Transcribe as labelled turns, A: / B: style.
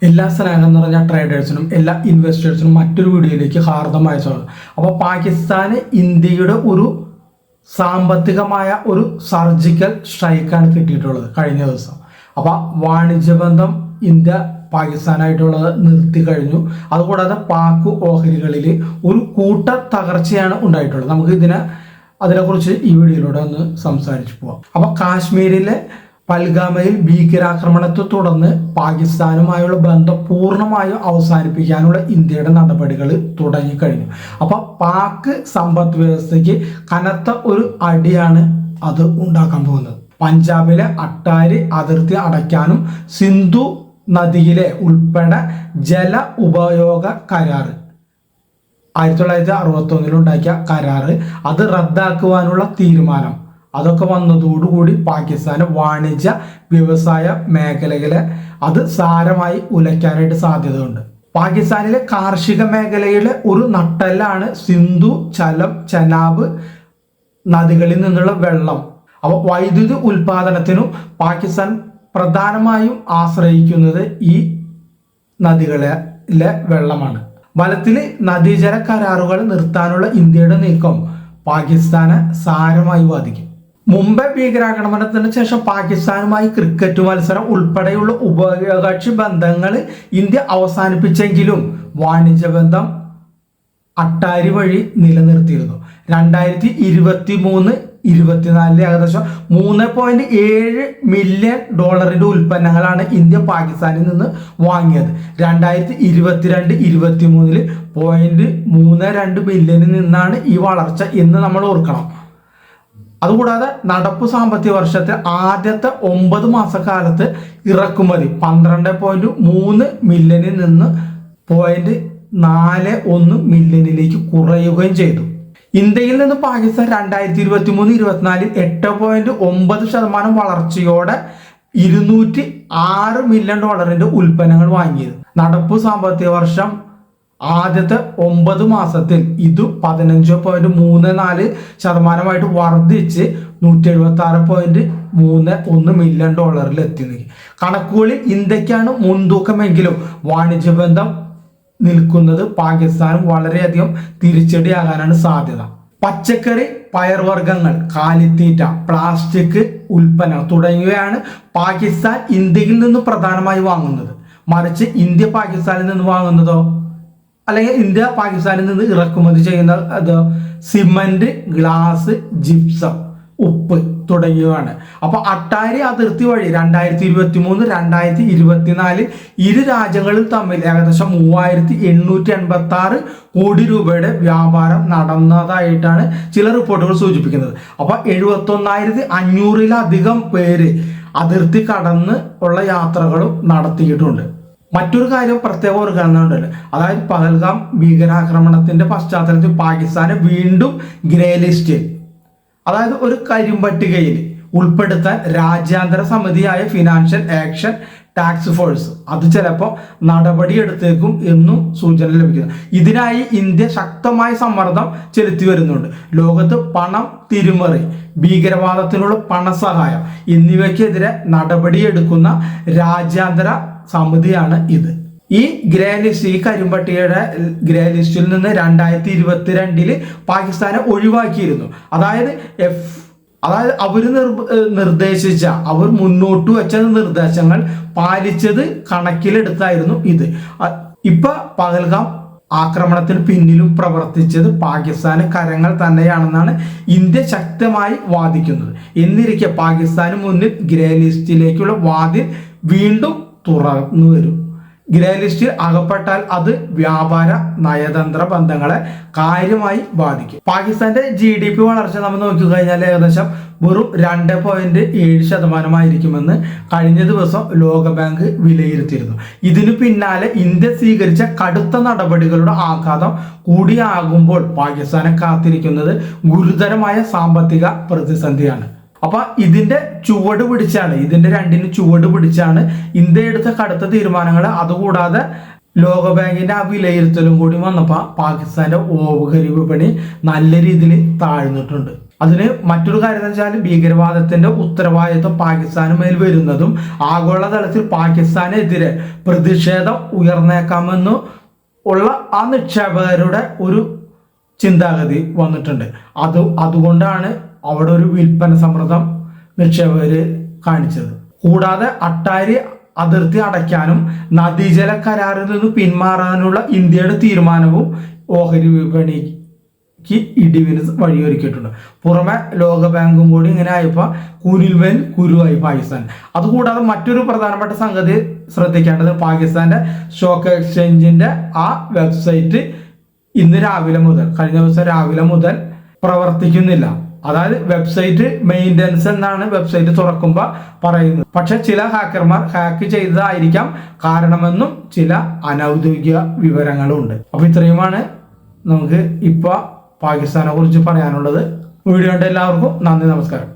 A: എല്ലാ സ്നേഹം നിറഞ്ഞ ട്രേഡേഴ്സിനും എല്ലാ ഇൻവെസ്റ്റേഴ്സിനും മറ്റൊരു വീഡിയോയിലേക്ക് ഹാർദമായ സ്വാഗതം. അപ്പോൾ പാകിസ്ഥാന് ഇന്ത്യയുടെ ഒരു സാമ്പത്തികമായ ഒരു സർജിക്കൽ സ്ട്രൈക്കാണ് കിട്ടിയിട്ടുള്ളത് കഴിഞ്ഞ ദിവസം. അപ്പോൾ വാണിജ്യബന്ധം ഇന്ത്യ പാകിസ്ഥാനായിട്ടുള്ളത് നിർത്തി കഴിഞ്ഞു. അതുകൂടാതെ പാക് ഓഹരികളിൽ ഒരു കൂട്ട തകർച്ചയാണ് ഉണ്ടായിട്ടുള്ളത്. നമുക്ക് അതിനെക്കുറിച്ച് ഈ വീഡിയോയിലൂടെ ഒന്ന് സംസാരിച്ചു പോവാം. അപ്പോൾ കാശ്മീരിലെ പൽഗാമയിൽ ഭീകരാക്രമണത്തെ തുടർന്ന് പാകിസ്ഥാനുമായുള്ള ബന്ധം പൂർണ്ണമായും അവസാനിപ്പിക്കാനുള്ള ഇന്ത്യയുടെ നടപടികൾ തുടങ്ങിക്കഴിഞ്ഞു. അപ്പോൾ പാക് സമ്പദ് വ്യവസ്ഥയ്ക്ക് കനത്ത ഒരു അടിയാണ് അത് ഉണ്ടാക്കാൻ പോകുന്നത്. പഞ്ചാബിലെ അട്ടാരി അതിർത്തി അടയ്ക്കാനും സിന്ധു നദിയിലെ ഉൾപ്പെടെ ജല ഉപയോഗ കരാറ് 1961 ഉണ്ടാക്കിയ കരാറ് അത് റദ്ദാക്കുവാനുള്ള തീരുമാനം അതൊക്കെ വന്നതോടുകൂടി പാകിസ്ഥാന് വാണിജ്യ വ്യവസായ മേഖലകളെ അത് സാരമായി ഉലയ്ക്കാനായിട്ട് സാധ്യതയുണ്ട്. പാകിസ്ഥാനിലെ കാർഷിക മേഖലയിലെ ഒരു നട്ടെല്ലാണ് സിന്ധു, ചെനാബ് നദികളിൽ നിന്നുള്ള വെള്ളം. അപ്പോൾ വൈദ്യുതി ഉൽപാദനത്തിനും പാകിസ്ഥാൻ പ്രധാനമായും ആശ്രയിക്കുന്നത് ഈ നദികളിലെ വെള്ളമാണ്. ഫലത്തിൽ നദീജല കരാറുകൾ നിർത്താനുള്ള ഇന്ത്യയുടെ നീക്കം പാകിസ്ഥാനെ സാരമായി ബാധിക്കും. മുംബൈ ഭീകരാക്രമണത്തിന് ശേഷം പാകിസ്ഥാനുമായി ക്രിക്കറ്റ് മത്സരം ഉൾപ്പെടെയുള്ള ഉഭയകക്ഷി ബന്ധങ്ങൾ ഇന്ത്യ അവസാനിപ്പിച്ചെങ്കിലും വാണിജ്യ ബന്ധം അട്ടാരി വഴി നിലനിർത്തിയിരുന്നു. 2023-24 ഏകദേശം $3.7 മില്യൺ ഉൽപ്പന്നങ്ങളാണ് ഇന്ത്യ പാകിസ്ഥാനിൽ നിന്ന് വാങ്ങിയത്. 2022-23 0.32 ബില്യണിൽ നിന്നാണ് ഈ വളർച്ച എന്ന് നമ്മൾ ഓർക്കണം. അതുകൂടാതെ നടപ്പ് സാമ്പത്തിക വർഷത്തെ ആദ്യത്തെ 9 മാസക്കാലത്ത് ഇറക്കുമതി 12.3 മില്യണിൽ നിന്ന് 0.41 മില്യണിലേക്ക് കുറയുകയും ചെയ്തു. ഇന്ത്യയിൽ നിന്ന് പാകിസ്ഥാൻ 2023-24 8.9% വളർച്ചയോടെ $206 മില്യൺ ഉൽപ്പന്നങ്ങൾ വാങ്ങിയത്. നടപ്പ് സാമ്പത്തിക വർഷം ആദ്യത്തെ 9 മാസത്തിൽ ഇത് 15.34% വർദ്ധിച്ച് $176.31 മില്യൺ എത്തി. കണക്കുകളിൽ ഇന്ത്യക്കാണ് മുൻതൂക്കമെങ്കിലും വാണിജ്യബന്ധം നിൽക്കുന്നത് പാകിസ്ഥാനും വളരെയധികം തിരിച്ചടിയാകാനാണ് സാധ്യത. പച്ചക്കറി, പയർവർഗ്ഗങ്ങൾ, കാലിത്തീറ്റ, പ്ലാസ്റ്റിക് ഉൽപ്പന്നങ്ങൾ തുടങ്ങിയവയാണ് പാകിസ്ഥാൻ ഇന്ത്യയിൽ നിന്ന് പ്രധാനമായി വാങ്ങുന്നത്. മറിച്ച് ഇന്ത്യ പാകിസ്ഥാനിൽ നിന്ന് വാങ്ങുന്നതോ അല്ലെങ്കിൽ ഇന്ത്യ പാകിസ്ഥാനിൽ നിന്ന് ഇറക്കുമതി ചെയ്യുന്ന സിമന്റ്, ഗ്ലാസ്, ജിപ്സം, ഉപ്പ് തുടങ്ങിയവയാണ്. അപ്പൊ അട്ടാരി അതിർത്തി വഴി 2023-2024 ഇരു രാജ്യങ്ങളിൽ തമ്മിൽ ഏകദേശം 3886 കോടി രൂപയുടെ വ്യാപാരം നടന്നതായിട്ടാണ് ചില റിപ്പോർട്ടുകൾ സൂചിപ്പിക്കുന്നത്. അപ്പൊ 71,500-ലധികം പേര് അതിർത്തി കടന്ന് ഉള്ള യാത്രകളും നടത്തിയിട്ടുണ്ട്. മറ്റൊരു കാര്യം പ്രത്യേകം ഓർക്കുന്നുണ്ടല്ലോ, അതായത് പഹൽഗാം ഭീകരാക്രമണത്തിന്റെ പശ്ചാത്തലത്തിൽ പാകിസ്ഥാനെ വീണ്ടും ഗ്രേ ലിസ്റ്റിൽ, അതായത് ഒരു കരിമ്പട്ടികയിൽ ഉൾപ്പെടുത്താൻ രാജ്യാന്തര സമിതിയായ ഫിനാൻഷ്യൽ ആക്ഷൻ ടാസ്ക് ഫോഴ്സ് അത് ചിലപ്പോൾ നടപടിയെടുത്തേക്കും എന്നും സൂചന ലഭിക്കുന്നു. ഇതിനായി ഇന്ത്യ ശക്തമായ സമ്മർദ്ദം ചെലുത്തി വരുന്നുണ്ട്. ലോകത്ത് പണം തിരിമറി, ഭീകരവാദത്തിനുള്ള പണസഹായം എന്നിവയ്ക്കെതിരെ നടപടിയെടുക്കുന്ന രാജ്യാന്തര സമിതിയാണ് ഇത്. ഈ ഗ്രേ ലിസ്റ്റ്, ഈ കരിമ്പട്ടികയുടെ ഗ്രേ ലിസ്റ്റിൽ നിന്ന് 2022 പാകിസ്ഥാനെ ഒഴിവാക്കിയിരുന്നു. അതായത് അവർ മുന്നോട്ട് വെച്ച നിർദ്ദേശങ്ങൾ പാലിച്ചത് കണക്കിലെടുത്തായിരുന്നു ഇത്. ഇപ്പൊ പഹൽഗാം ആക്രമണത്തിന് പിന്നിലും പ്രവർത്തിച്ചത് പാകിസ്ഥാന് കരങ്ങൾ തന്നെയാണെന്നാണ് ഇന്ത്യ ശക്തമായി വാദിക്കുന്നത്. എന്നിരിക്കെ പാകിസ്ഥാന് മുന്നിൽ ഗ്രേ ലിസ്റ്റിലേക്കുള്ള വാതിൽ വീണ്ടും തുറന്നു വരും. ഗ്രേ ലിസ്റ്റിൽ അകപ്പെട്ടാൽ അത് വ്യാപാര നയതന്ത്ര ബന്ധങ്ങളെ കാര്യമായി ബാധിക്കും. പാകിസ്ഥാന്റെ GDP വളർച്ച നമ്മൾ നോക്കിക്കഴിഞ്ഞാൽ ഏകദേശം വെറും 2.7% കഴിഞ്ഞ ദിവസം ലോകബാങ്ക് വിലയിരുത്തിയിരുന്നു. ഇതിനു പിന്നാലെ ഇന്ത്യ സ്വീകരിച്ച കടുത്ത നടപടികളുടെ ആഘാതം കൂടിയാകുമ്പോൾ പാകിസ്ഥാനെ കാത്തിരിക്കുന്നത് ഗുരുതരമായ സാമ്പത്തിക പ്രതിസന്ധിയാണ്. അപ്പൊ ഇതിന്റെ രണ്ടിന് ചുവട് പിടിച്ചാണ് ഇന്ത്യ എടുത്ത കടുത്ത തീരുമാനങ്ങൾ. അതുകൂടാതെ ലോകബാങ്കിന്റെ ആ വിലയിരുത്തലും കൂടി വന്നപ്പോൾ പാകിസ്ഥാന്റെ ഓഹരി വിപണി നല്ല രീതിയിൽ താഴ്ന്നിട്ടുണ്ട്. അതിന് മറ്റൊരു കാര്യം എന്ന് വെച്ചാൽ ഭീകരവാദത്തിന്റെ ഉത്തരവാദിത്വം പാകിസ്ഥാന് മേൽ വരുന്നതും ആഗോളതലത്തിൽ പാകിസ്ഥാനെതിരെ പ്രതിഷേധം ഉയർന്നേക്കാമെന്ന് ഉള്ള ആ നിക്ഷേപകരുടെ ഒരു ചിന്താഗതി വന്നിട്ടുണ്ട്. അതുകൊണ്ടാണ് അവിടെ ഒരു വിൽപ്പന സമ്മർദ്ദം നിക്ഷേപകർ കാണിച്ചത്. കൂടാതെ അട്ടാരി അതിർത്തി അടയ്ക്കാനും നദീജല കരാറിൽ നിന്ന് പിന്മാറാനുള്ള ഇന്ത്യയുടെ തീരുമാനവും ഓഹരി വിപണിക്ക് ഇടിവിന് വഴിയൊരുക്കിയിട്ടുണ്ട്. പുറമെ ലോകബാങ്കും കൂടി ഇങ്ങനെ ആയപ്പോൾ കുരുൽമേൽ കുരുവായി പാകിസ്ഥാൻ. അതുകൂടാതെ മറ്റൊരു പ്രധാനപ്പെട്ട സംഗതി ശ്രദ്ധിക്കേണ്ടത് പാകിസ്ഥാന്റെ സ്റ്റോക്ക് എക്സ്ചേഞ്ചിന്റെ ആ വെബ്സൈറ്റ് ഇന്ന് രാവിലെ മുതൽ, കഴിഞ്ഞ ദിവസം രാവിലെ മുതൽ പ്രവർത്തിക്കുന്നില്ല. അതായത് വെബ്സൈറ്റ് മെയിൻ്റനൻസ് എന്നാണ് വെബ്സൈറ്റ് തുറക്കുമ്പോൾ പറയുന്നത്. പക്ഷെ ചില ഹാക്കർമാർ ഹാക്ക് ചെയ്തതായിരിക്കാം കാരണമെന്നും ചില അനൗദ്യോഗിക വിവരങ്ങളുണ്ട്. അപ്പൊ ഇത്രയുമാണ് നമുക്ക് ഇപ്പൊ പാകിസ്ഥാനെ കുറിച്ച് പറയാനുള്ളത്. വീഡിയോ കണ്ട എല്ലാവർക്കും നന്ദി, നമസ്കാരം.